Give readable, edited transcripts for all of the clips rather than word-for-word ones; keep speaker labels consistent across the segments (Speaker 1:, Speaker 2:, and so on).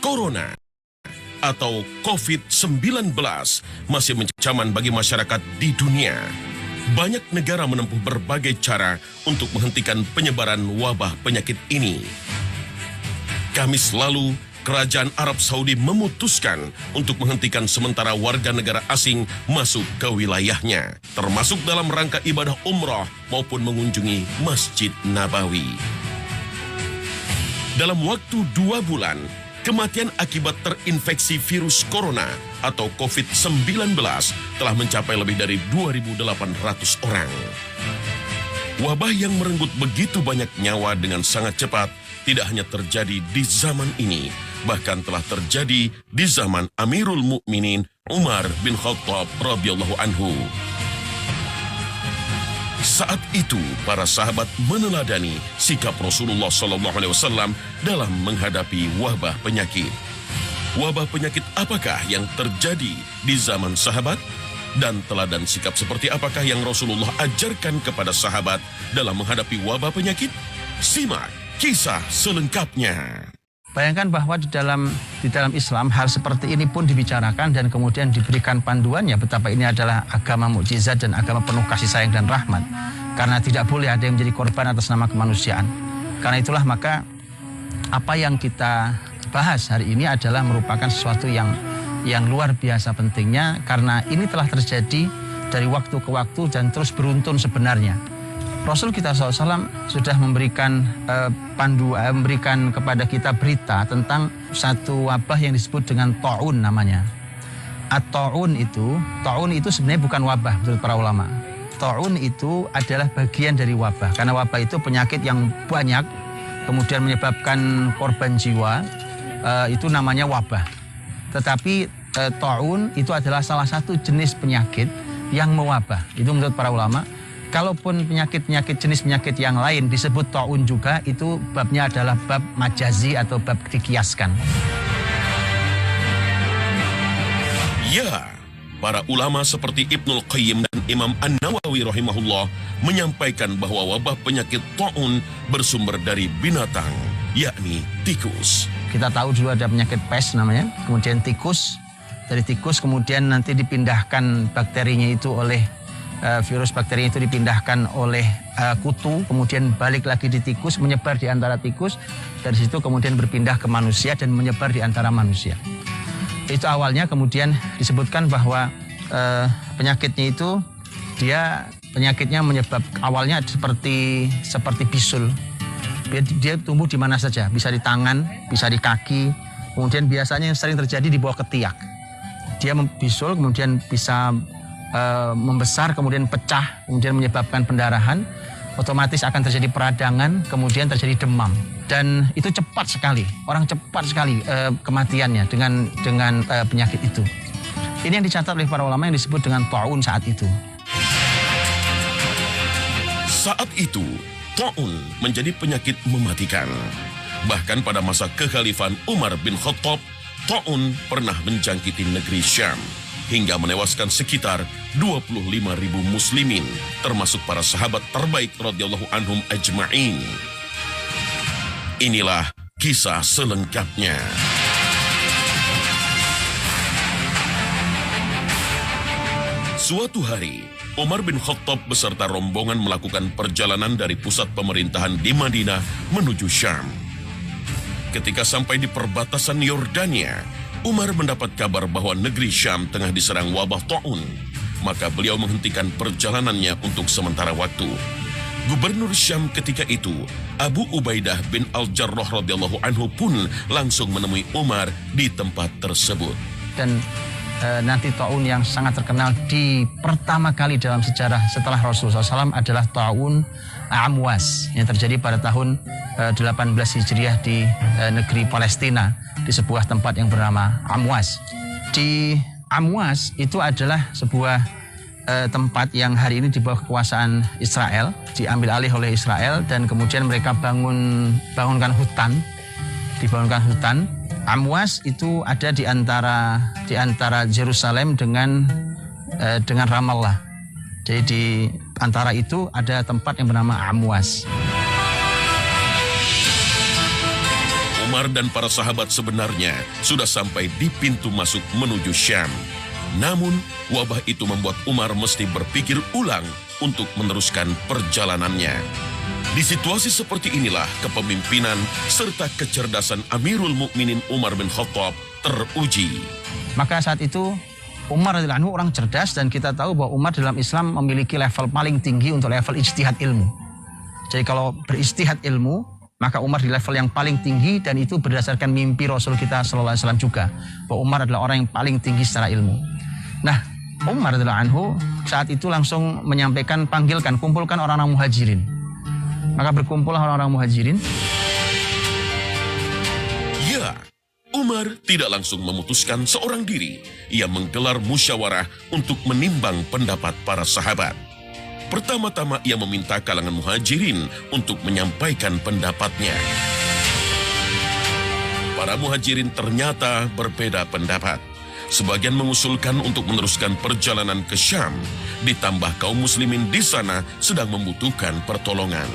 Speaker 1: Corona atau COVID-19 masih mencaman bagi masyarakat di dunia. Banyak negara menempuh berbagai cara untuk menghentikan penyebaran wabah penyakit ini. Kamis lalu, Kerajaan Arab Saudi memutuskan untuk menghentikan sementara warga negara asing masuk ke wilayahnya, termasuk dalam rangka ibadah umrah maupun mengunjungi Masjid Nabawi. Dalam waktu 2 bulan, kematian akibat terinfeksi virus corona atau COVID-19 telah mencapai lebih dari 2.800 orang. Wabah yang merenggut begitu banyak nyawa dengan sangat cepat tidak hanya terjadi di zaman ini, bahkan telah terjadi di zaman Amirul Mukminin Umar bin Khattab radhiyallahu anhu. Saat itu, para sahabat meneladani sikap Rasulullah SAW dalam menghadapi wabah penyakit. Wabah penyakit apakah yang terjadi di zaman sahabat? Dan teladan sikap seperti apakah yang Rasulullah ajarkan kepada sahabat dalam menghadapi wabah penyakit? Simak kisah selengkapnya.
Speaker 2: Bayangkan bahwa di dalam Islam hal seperti ini pun dibicarakan dan kemudian diberikan panduannya betapa ini adalah agama mukjizat dan agama penuh kasih sayang dan rahmat. Karena tidak boleh ada yang menjadi korban atas nama kemanusiaan. Karena itulah maka apa yang kita bahas hari ini adalah merupakan sesuatu yang luar biasa pentingnya karena ini telah terjadi dari waktu ke waktu dan terus beruntun sebenarnya. Rasul kita SAW sudah memberikan memberikan kepada kita berita tentang satu wabah yang disebut dengan ta'un namanya. Ta'un itu sebenarnya bukan wabah menurut para ulama. Ta'un itu adalah bagian dari wabah. Karena wabah itu penyakit yang banyak, kemudian menyebabkan korban jiwa, itu namanya wabah. Tetapi ta'un itu adalah salah satu jenis penyakit yang mewabah. Itu menurut para ulama. Kalaupun jenis penyakit yang lain disebut ta'un juga, itu babnya adalah bab majazi atau bab dikiaskan.
Speaker 1: Ya, para ulama seperti Ibnul Qayyim dan Imam An-Nawawi rahimahullah menyampaikan bahwa wabah penyakit ta'un bersumber dari binatang, yakni tikus.
Speaker 2: Kita tahu dulu ada penyakit pes namanya, kemudian tikus. Dari tikus kemudian nanti dipindahkan bakterinya itu oleh virus bakteri itu dipindahkan oleh kutu, kemudian balik lagi di tikus, menyebar di antara tikus, dari situ kemudian berpindah ke manusia dan menyebar di antara manusia. Itu awalnya, kemudian disebutkan bahwa penyakitnya itu penyakitnya awalnya seperti bisul. Dia tumbuh di mana saja, bisa di tangan, bisa di kaki, kemudian biasanya yang sering terjadi di bawah ketiak. Dia bisul, kemudian bisa membesar, kemudian pecah, kemudian menyebabkan pendarahan, otomatis akan terjadi peradangan, kemudian terjadi demam. Dan itu cepat sekali, orang cepat sekali kematiannya dengan penyakit itu. Ini yang dicatat oleh para ulama yang disebut dengan ta'un saat itu.
Speaker 1: Saat itu, ta'un menjadi penyakit mematikan. Bahkan pada masa kekhalifahan Umar bin Khattab, ta'un pernah menjangkiti negeri Syam hingga menewaskan sekitar 25.000 muslimin, termasuk para sahabat terbaik radhiyallahu anhum ajma'in. Inilah kisah selengkapnya. Suatu hari, Umar bin Khattab beserta rombongan melakukan perjalanan dari pusat pemerintahan di Madinah menuju Syam. Ketika sampai di perbatasan Yordania, Umar mendapat kabar bahwa negeri Syam tengah diserang wabah ta'un. Maka beliau menghentikan perjalanannya untuk sementara waktu. Gubernur Syam ketika itu, Abu Ubaidah bin Al-Jarrah radhiyallahu anhu pun langsung menemui Umar di tempat tersebut.
Speaker 2: Dan nanti ta'un yang sangat terkenal di pertama kali dalam sejarah setelah Rasulullah SAW adalah ta'un Amwas yang terjadi pada tahun 18 Hijriah di negeri Palestina, di sebuah tempat yang bernama Amwas. Di Amwas itu adalah sebuah tempat yang hari ini di bawah kekuasaan Israel, diambil alih oleh Israel, dan kemudian mereka dibangunkan hutan. Amwas itu ada di antara Yerusalem dengan Ramallah. Jadi di antara itu ada tempat yang bernama Amwas.
Speaker 1: Umar dan para sahabat sebenarnya sudah sampai di pintu masuk menuju Syam. Namun, wabah itu membuat Umar mesti berpikir ulang untuk meneruskan perjalanannya. Di situasi seperti inilah kepemimpinan serta kecerdasan Amirul Mukminin Umar bin Khattab teruji.
Speaker 2: Maka saat itu Umar radhiyallahu anhu orang cerdas, dan kita tahu bahwa Umar dalam Islam memiliki level paling tinggi untuk level ijtihad ilmu. Jadi kalau beristihad ilmu, maka Umar di level yang paling tinggi, dan itu berdasarkan mimpi Rasul kita sallallahu alaihi wasallam juga, bahwa Umar adalah orang yang paling tinggi secara ilmu. Nah, Umar radhiyallahu anhu saat itu langsung menyampaikan, kumpulkan orang-orang muhajirin. Maka berkumpullah orang-orang muhajirin.
Speaker 1: Ya, Umar tidak langsung memutuskan seorang diri. Ia menggelar musyawarah untuk menimbang pendapat para sahabat. Pertama-tama ia meminta kalangan muhajirin untuk menyampaikan pendapatnya. Para muhajirin ternyata berbeda pendapat. Sebagian mengusulkan untuk meneruskan perjalanan ke Syam, ditambah kaum muslimin di sana sedang membutuhkan pertolongan.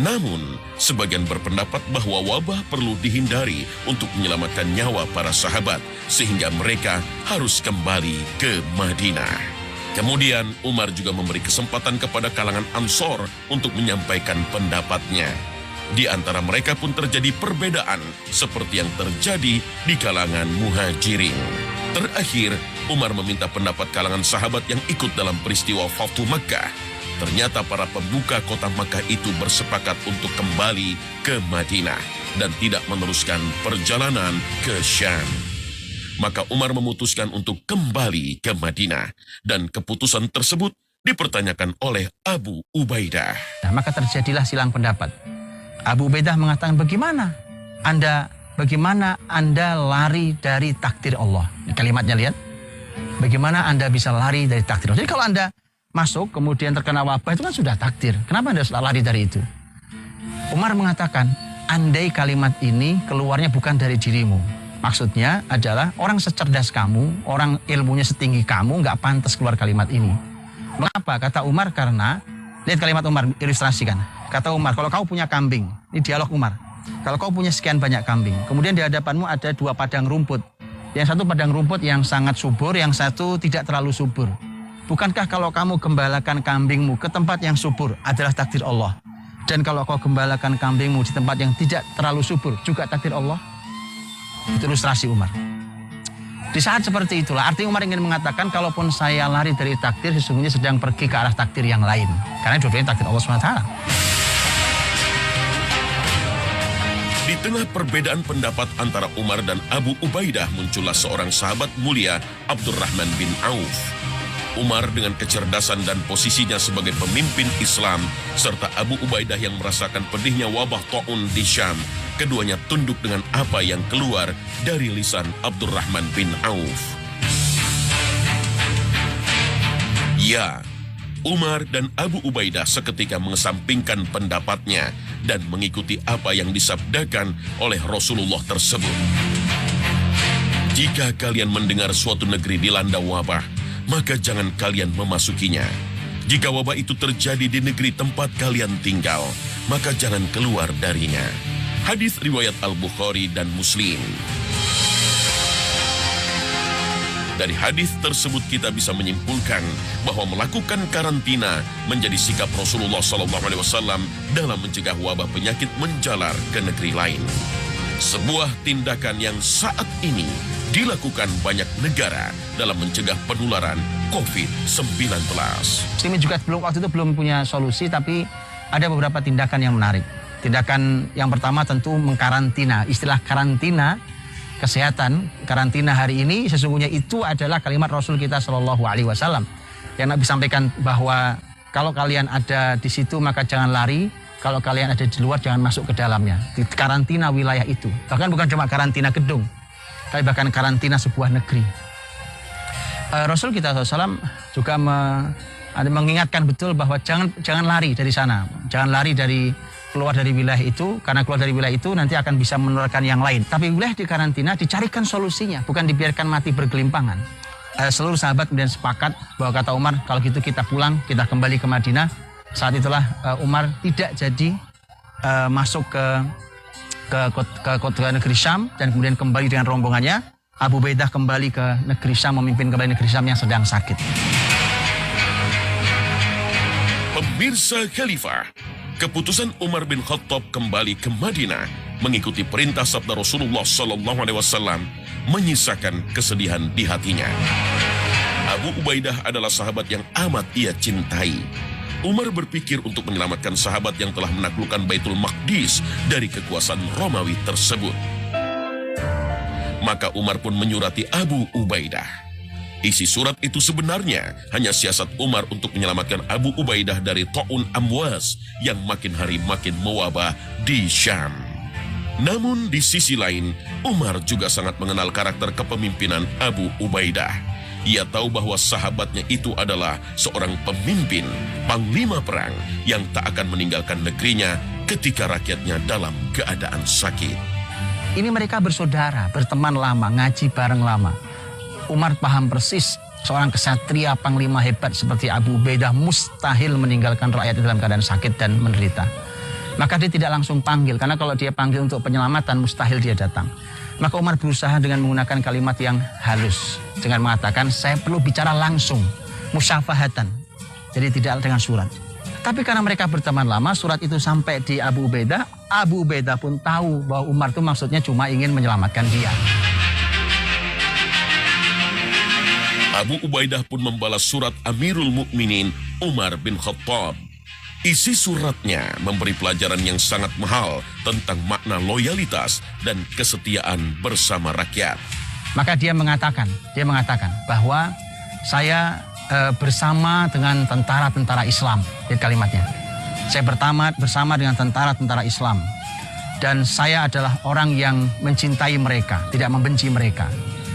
Speaker 1: Namun, sebagian berpendapat bahwa wabah perlu dihindari untuk menyelamatkan nyawa para sahabat, sehingga mereka harus kembali ke Madinah. Kemudian, Umar juga memberi kesempatan kepada kalangan Ansor untuk menyampaikan pendapatnya. Di antara mereka pun terjadi perbedaan, seperti yang terjadi di kalangan Muhajirin. Terakhir, Umar meminta pendapat kalangan sahabat yang ikut dalam peristiwa Fathu Makkah. Ternyata para pembuka kota Makkah itu bersepakat untuk kembali ke Madinah dan tidak meneruskan perjalanan ke Syam. Maka Umar memutuskan untuk kembali ke Madinah, dan keputusan tersebut dipertanyakan oleh Abu Ubaidah.
Speaker 2: Nah, maka terjadilah silang pendapat. Abu Ubaidah mengatakan, bagaimana Anda lari dari takdir Allah? Kalimatnya lihat. Bagaimana Anda bisa lari dari takdir Allah? Jadi kalau Anda masuk kemudian terkena wabah, itu kan sudah takdir. Kenapa Anda lari dari itu? Umar mengatakan, andai kalimat ini keluarnya bukan dari dirimu. Maksudnya adalah orang secerdas kamu, orang ilmunya setinggi kamu, nggak pantas keluar kalimat ini. Mengapa? Kata Umar, karena, lihat kalimat Umar, ilustrasikan. Kata Umar, kalau kau punya kambing, ini dialog Umar. Kalau kau punya sekian banyak kambing, kemudian di hadapanmu ada 2 padang rumput. Yang satu padang rumput yang sangat subur, yang satu tidak terlalu subur. Bukankah kalau kamu gembalakan kambingmu ke tempat yang subur adalah takdir Allah? Dan kalau kau gembalakan kambingmu di tempat yang tidak terlalu subur juga takdir Allah? Itu ilustrasi Umar. Di saat seperti itulah, artinya Umar ingin mengatakan, kalaupun saya lari dari takdir, sesungguhnya sedang pergi ke arah takdir yang lain. Karena dua-duanya takdir Allah SWT.
Speaker 1: Di tengah perbedaan pendapat antara Umar dan Abu Ubaidah, muncullah seorang sahabat mulia, Abdurrahman bin Auf. Umar dengan kecerdasan dan posisinya sebagai pemimpin Islam, serta Abu Ubaidah yang merasakan pedihnya wabah ta'un di Syam, keduanya tunduk dengan apa yang keluar dari lisan Abdurrahman bin Auf. Ya, Umar dan Abu Ubaidah seketika mengesampingkan pendapatnya dan mengikuti apa yang disabdakan oleh Rasulullah tersebut. Jika kalian mendengar suatu negeri dilanda wabah, maka jangan kalian memasukinya. Jika wabah itu terjadi di negeri tempat kalian tinggal, maka jangan keluar darinya. Hadis riwayat Al-Bukhari dan Muslim. Dari hadis tersebut kita bisa menyimpulkan bahwa melakukan karantina menjadi sikap Rasulullah SAW dalam mencegah wabah penyakit menjalar ke negeri lain. Sebuah tindakan yang saat ini dilakukan banyak negara dalam mencegah penularan COVID-19.
Speaker 2: Muslimin juga waktu itu belum punya solusi, tapi ada beberapa tindakan yang menarik. Tindakan yang pertama tentu mengkarantina. Istilah karantina kesehatan, karantina hari ini sesungguhnya itu adalah kalimat Rasul kita Shallallahu Alaihi Wasallam yang Nabi sampaikan bahwa kalau kalian ada di situ maka jangan lari, kalau kalian ada di luar jangan masuk ke dalamnya. Di karantina wilayah itu. Bahkan bukan cuma karantina gedung, tapi bahkan karantina sebuah negeri. Rasul kita SAW juga mengingatkan betul bahwa jangan lari dari sana, jangan lari keluar dari wilayah itu, karena keluar dari wilayah itu nanti akan bisa menularkan yang lain. Tapi wilayah di karantina dicarikan solusinya, bukan dibiarkan mati bergelimpangan. Seluruh sahabat kemudian sepakat bahwa kata Umar, kalau gitu kita pulang, kita kembali ke Madinah. Saat itulah Umar tidak jadi masuk ke ke negeri Syam dan kemudian kembali dengan rombongannya. Abu Ubaidah kembali ke negeri Syam, memimpin kembali negeri Syam yang sedang sakit.
Speaker 1: Pemirsa Khalifah, keputusan Umar bin Khattab kembali ke Madinah mengikuti perintah sabda Rasulullah SAW menyisakan kesedihan di hatinya. Abu Ubaidah adalah sahabat yang amat ia cintai. Umar berpikir untuk menyelamatkan sahabat yang telah menaklukkan Baitul Maqdis dari kekuasaan Romawi tersebut. Maka Umar pun menyurati Abu Ubaidah. Isi surat itu sebenarnya hanya siasat Umar untuk menyelamatkan Abu Ubaidah dari Ta'un Amwas yang makin hari makin mewabah di Syam. Namun di sisi lain, Umar juga sangat mengenal karakter kepemimpinan Abu Ubaidah. Ia tahu bahwa sahabatnya itu adalah seorang pemimpin, panglima perang yang tak akan meninggalkan negerinya ketika rakyatnya dalam keadaan sakit.
Speaker 2: Ini mereka bersaudara, berteman lama, ngaji bareng lama. Umar paham persis seorang kesatria panglima hebat seperti Abu Ubaidah mustahil meninggalkan rakyat dalam keadaan sakit dan menderita. Maka dia tidak langsung panggil, karena kalau dia panggil untuk penyelamatan mustahil dia datang. Maka Umar berusaha dengan menggunakan kalimat yang halus, dengan mengatakan saya perlu bicara langsung, musyafahatan. Jadi tidak dengan surat. Tapi karena mereka berteman lama, surat itu sampai di Abu Ubaidah. Abu Ubaidah pun tahu bahwa Umar itu maksudnya cuma ingin menyelamatkan dia.
Speaker 1: Abu Ubaidah pun membalas surat Amirul Mukminin Umar bin Khattab. Isi suratnya memberi pelajaran yang sangat mahal tentang makna loyalitas dan kesetiaan bersama rakyat.
Speaker 2: Maka dia mengatakan bahwa saya bersama dengan tentara-tentara Islam. Lihat kalimatnya. Saya bersama dengan tentara-tentara Islam. Dan saya adalah orang yang mencintai mereka, tidak membenci mereka.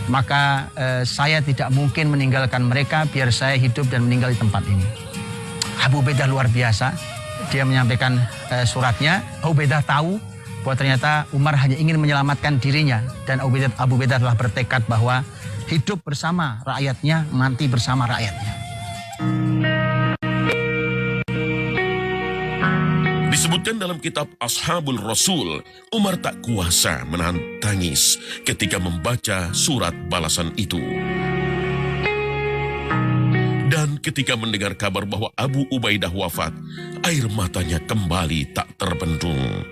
Speaker 2: Maka saya tidak mungkin meninggalkan mereka biar saya hidup dan meninggal di tempat ini. Abu Ubaidah luar biasa. Dia menyampaikan suratnya. Abu Ubaidah tahu bahwa ternyata Umar hanya ingin menyelamatkan dirinya. Dan Abu Ubaidah telah bertekad bahwa hidup bersama rakyatnya, mati bersama rakyatnya.
Speaker 1: Disebutkan dalam kitab Ashabul Rasul, Umar tak kuasa menahan tangis ketika membaca surat balasan itu. Dan ketika mendengar kabar bahwa Abu Ubaidah wafat, air matanya kembali tak terbendung.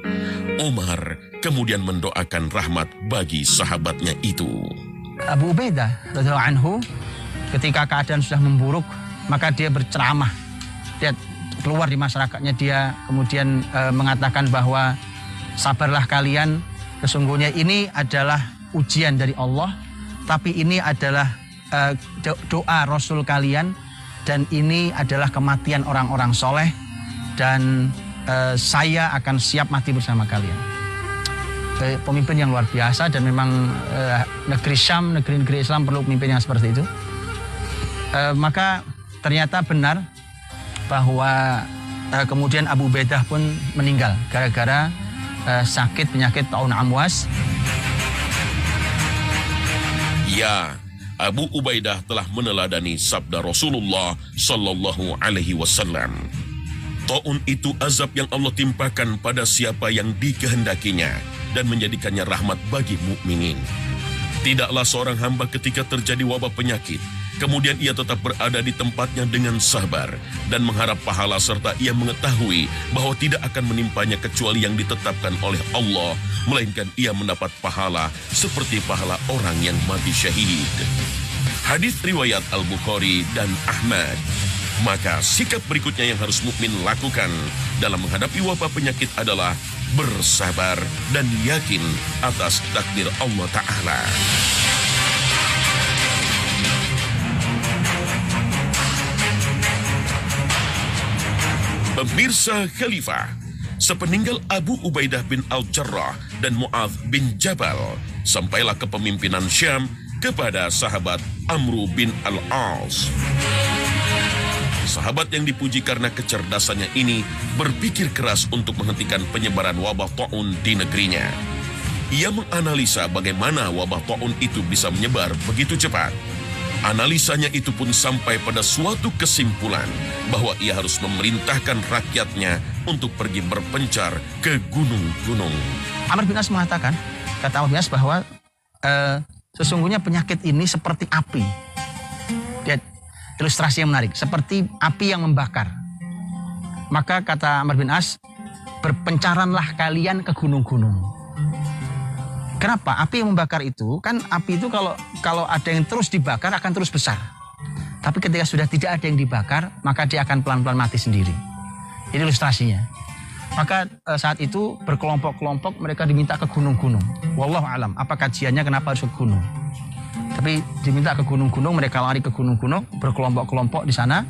Speaker 1: Umar kemudian mendoakan rahmat bagi sahabatnya itu.
Speaker 2: Abu Ubaidah radhiyallahu anhu ketika keadaan sudah memburuk, maka dia berceramah. Dia keluar di masyarakatnya, dia kemudian mengatakan bahwa sabarlah kalian, sesungguhnya ini adalah ujian dari Allah, tapi ini adalah doa Rasul kalian, dan ini adalah kematian orang-orang soleh, dan saya akan siap mati bersama kalian. Pemimpin yang luar biasa, dan memang negeri Syam, negeri-negeri Islam perlu pemimpin yang seperti itu. Maka ternyata benar bahwa kemudian Abu Ubaidah pun meninggal gara-gara sakit penyakit Ta'un Amwas.
Speaker 1: Ya, Abu Ubaidah telah meneladani sabda Rasulullah Sallallahu Alaihi Wasallam. Ta'un itu azab yang Allah timpakan pada siapa yang dikehendakinya dan menjadikannya rahmat bagi mukminin. Tidaklah seorang hamba ketika terjadi wabah penyakit, kemudian ia tetap berada di tempatnya dengan sabar dan mengharap pahala, serta ia mengetahui bahwa tidak akan menimpanya kecuali yang ditetapkan oleh Allah, melainkan ia mendapat pahala seperti pahala orang yang mati syahid. Hadis riwayat Al-Bukhari dan Ahmad. Maka sikap berikutnya yang harus mukmin lakukan dalam menghadapi wabah penyakit adalah bersabar dan yakin atas takdir Allah Ta'ala. Pemirsa Khalifah, sepeninggal Abu Ubaidah bin Al-Jarrah dan Mu'adz bin Jabal, sampailah kepemimpinan Syam kepada sahabat Amru bin Al-As. Sahabat yang dipuji karena kecerdasannya ini berpikir keras untuk menghentikan penyebaran wabah Ta'un di negerinya. Ia menganalisa bagaimana wabah Ta'un itu bisa menyebar begitu cepat. Analisanya itu pun sampai pada suatu kesimpulan bahwa ia harus memerintahkan rakyatnya untuk pergi berpencar ke gunung-gunung.
Speaker 2: Amr bin As mengatakan, kata Amr bin As bahwa sesungguhnya penyakit ini seperti api. Lihat ilustrasi yang menarik, seperti api yang membakar. Maka kata Amr bin As, berpencaranlah kalian ke gunung-gunung. Kenapa? Api yang membakar itu, kan api itu kalau ada yang terus dibakar akan terus besar. Tapi ketika sudah tidak ada yang dibakar, maka dia akan pelan-pelan mati sendiri. Ini ilustrasinya. Maka saat itu berkelompok-kelompok mereka diminta ke gunung-gunung. Wallahu alam, apa kajiannya kenapa harus ke gunung? Tapi diminta ke gunung-gunung, mereka lari ke gunung-gunung, berkelompok-kelompok di sana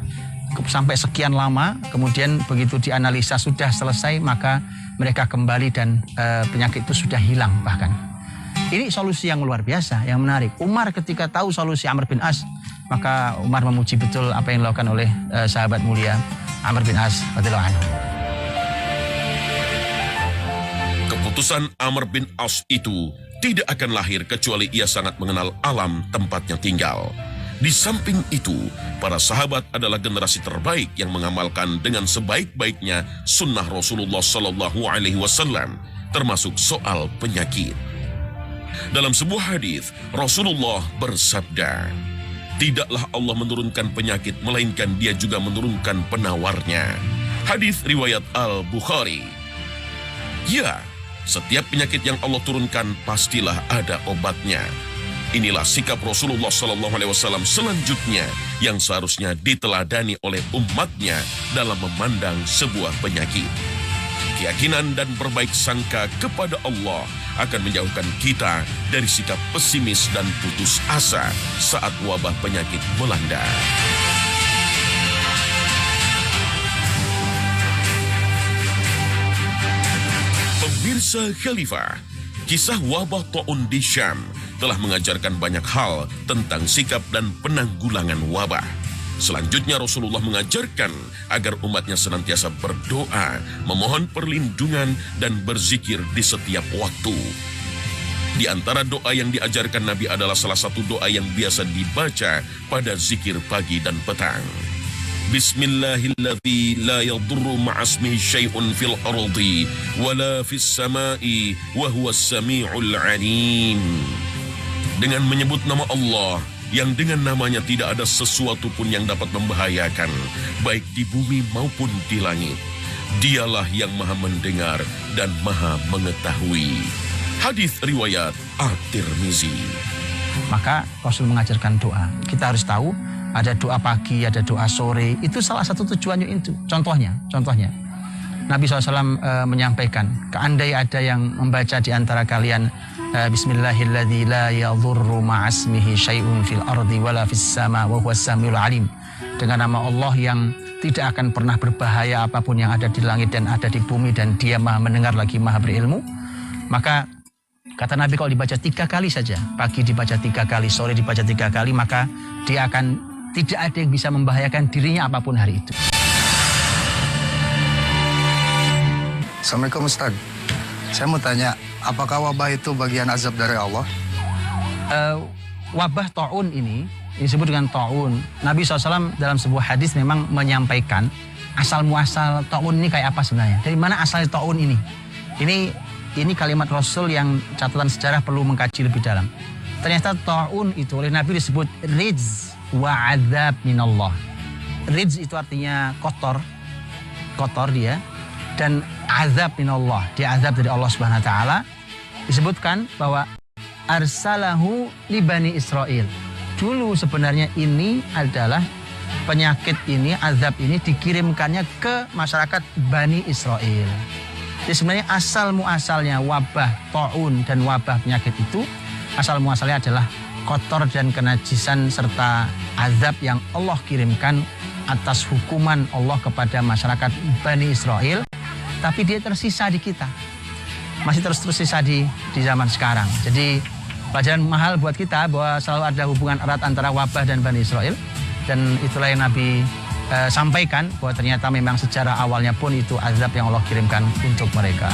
Speaker 2: sampai sekian lama. Kemudian begitu dianalisa sudah selesai, maka mereka kembali dan penyakit itu sudah hilang bahkan. Ini solusi yang luar biasa, yang menarik. Umar ketika tahu solusi Amr bin As, maka Umar memuji betul apa yang dilakukan oleh sahabat mulia Amr bin As radhiyallahu anhu.
Speaker 1: Keputusan Amr bin As itu tidak akan lahir kecuali ia sangat mengenal alam tempatnya tinggal. Di samping itu, para sahabat adalah generasi terbaik yang mengamalkan dengan sebaik-baiknya sunnah Rasulullah Sallallahu Alaihi Wasallam, termasuk soal penyakit. Dalam sebuah hadis, Rasulullah bersabda, "Tidaklah Allah menurunkan penyakit, melainkan Dia juga menurunkan penawarnya." Hadis riwayat Al-Bukhari. Ya, setiap penyakit yang Allah turunkan pastilah ada obatnya. Inilah sikap Rasulullah SAW selanjutnya yang seharusnya diteladani oleh umatnya dalam memandang sebuah penyakit. Keyakinan dan berbaik sangka kepada Allah akan menjauhkan kita dari sikap pesimis dan putus asa saat wabah penyakit melanda. Pemirsa Khalifah, kisah wabah taun di Syam telah mengajarkan banyak hal tentang sikap dan penanggulangan wabah. Selanjutnya Rasulullah mengajarkan agar umatnya senantiasa berdoa, memohon perlindungan dan berzikir di setiap waktu. Di antara doa yang diajarkan Nabi adalah salah satu doa yang biasa dibaca pada zikir pagi dan petang. Bismillahilladzi la yadurru ma'asmihi syai'un fil ardi wala fis sama'i wa huwas sami'ul 'alim. Dengan menyebut nama Allah yang dengan namanya tidak ada sesuatu pun yang dapat membahayakan, baik di bumi maupun di langit. Dialah yang maha mendengar dan maha mengetahui. Hadis riwayat At-Tirmizi.
Speaker 2: Maka Rasul mengajarkan doa. Kita harus tahu ada doa pagi, ada doa sore. Itu salah satu tujuannya itu. Contohnya. Nabi SAW menyampaikan, keandai ada yang membaca di antara kalian Bismillahilladzi la yadhurru ma'asmihi syai'un fil ardi wala fis sama wa huwas samiul alim. Dengan nama Allah yang tidak akan pernah berbahaya apapun yang ada di langit dan ada di bumi, dan Dia maha mendengar lagi maha berilmu. Maka kata Nabi, kalau dibaca 3 kali saja, pagi dibaca 3 kali, sore dibaca 3 kali, maka dia akan tidak ada yang bisa membahayakan dirinya apapun hari itu.
Speaker 3: Assalamualaikum Ustaz. Saya mau tanya, apakah wabah itu bagian azab dari Allah?
Speaker 2: Wabah ta'un ini disebut dengan ta'un. Nabi SAW dalam sebuah hadis memang menyampaikan asal muasal ta'un ini kayak apa sebenarnya. Dari mana asal ta'un ini? Ini kalimat Rasul yang catatan sejarah perlu mengkaji lebih dalam. Ternyata ta'un itu oleh Nabi disebut rijz wa azab minallah. Rijz itu artinya kotor dia. Dan azab minallah, dia azab dari Allah Subhanahu wa taala. Disebutkan bahwa arsalahu li Bani Israel. Dulu sebenarnya ini adalah penyakit ini, azab ini dikirimkannya ke masyarakat Bani Israel. Jadi sebenarnya asal muasalnya wabah taun dan wabah penyakit itu, asal muasalnya adalah kotor dan kenajisan serta azab yang Allah kirimkan atas hukuman Allah kepada masyarakat Bani Israel. Tapi dia tersisa di kita, masih terus tersisa di zaman sekarang. Jadi pelajaran mahal buat kita bahwa selalu ada hubungan erat antara wabah dan Bani Israel. Dan itulah yang Nabi sampaikan, bahwa ternyata memang sejarah awalnya pun itu azab yang Allah kirimkan untuk mereka.